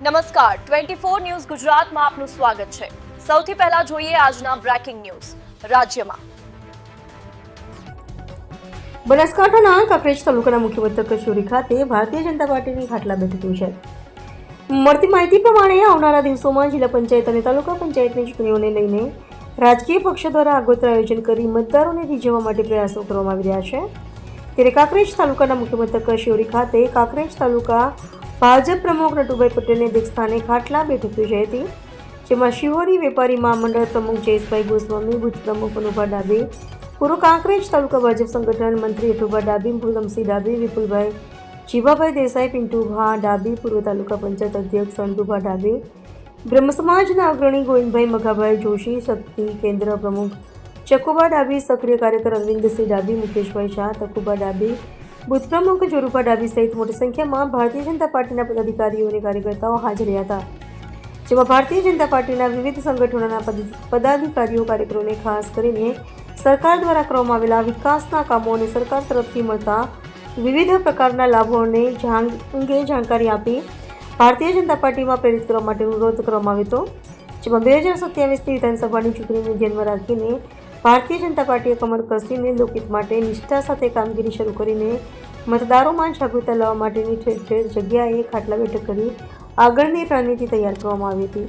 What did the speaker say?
નમસ્કાર 24 ન્યૂઝ ગુજરાતમાં આપનું સ્વાગત છે। સૌથી પહેલા જોઈએ આજના બ્રેકિંગ ન્યૂઝ। રાજ્યમાં બનાસકાંઠાના કાંકરેજ તાલુકાના મુખ્ય મથક શિહોરી ખાતે ભારતીય જનતા પાર્ટીની ખાટલા બેઠક યોજાઈ। મળતી માહિતી પ્રમાણે આવનારા દિવસોમાં જિલ્લા પંચાયત અને તાલુકા પંચાયતની ચૂંટણીઓને લઈને રાજકીય પક્ષો દ્વારા આગોતરા આયોજન કરી મતદારોને રીઝવવા માટે પ્રયાસો કરવામાં આવી રહ્યા છે। ત્યારે કાંકરેજ તાલુકાના મુખ્ય મથક શિહોરી ખાતે કાંકરેજ તાલુકા ભાજપ પ્રમુખ નટુભાઈ પટેલને અધ્યક્ષસ્થાને ખાટલા બેઠક યોજાઈ હતી, જેમાં શિહોરી વેપારી મહામંડળ પ્રમુખ જયેશભાઈ ગોસ્વામી, બુથ પ્રમુખ અનુભા ડાબે, પૂર્વ કાંકરેજ તાલુકા ભાજપ સંગઠન મંત્રી અઠુભા ડાબી, પૂનમસિંહ ડાબી, વિપુલભાઈ જીવાભાઈ દેસાઈ, પિન્ટુભા ડાબી, પૂર્વ તાલુકા પંચાયત અધ્યક્ષ અંડુભા ડાબે, બ્રહ્મ સમાજના અગ્રણી ગોવિંદભાઈ મઘાભાઈ જોશી, શક્તિ કેન્દ્ર પ્રમુખ ચકુબા ડાબી, સક્રિય કાર્યકર અરવિંદસિંહ ડાબી, મુકેશભાઈ શાહ, તકુબા ડાબી, બુથ પ્રમુખ જોરુભા ડાબી સહિત મોટી સંખ્યામાં ભારતીય જનતા પાર્ટીના પદાધિકારીઓ અને કાર્યકર્તાઓ હાજર રહ્યા હતા, જેમાં ભારતીય જનતા પાર્ટીના વિવિધ સંગઠનોના પદાધિકારીઓ કાર્યકરોને ખાસ કરીને સરકાર દ્વારા કરવામાં આવેલા વિકાસના કામો અને સરકાર તરફથી મળતા વિવિધ પ્રકારના લાભોને અંગે જાણકારી આપી ભારતીય જનતા પાર્ટીમાં પ્રેરિત કરવા માટે અનુરોધ કરવામાં આવ્યો હતો, જેમાં 2027ની વિધાનસભાની ચૂંટણીને ધ્યાનમાં રાખીને ભારતીય જનતા પાર્ટીએ કમર કસીને લોકહિત માટે નિષ્ઠા સાથે કામગીરી શરૂ કરીને મતદારોમાં જાગૃતતા લાવવા માટેની ઠેર ઠેર જગ્યાએ ખાટલા બેઠક કરી આગળની રણનીતિ તૈયાર કરવામાં આવી હતી।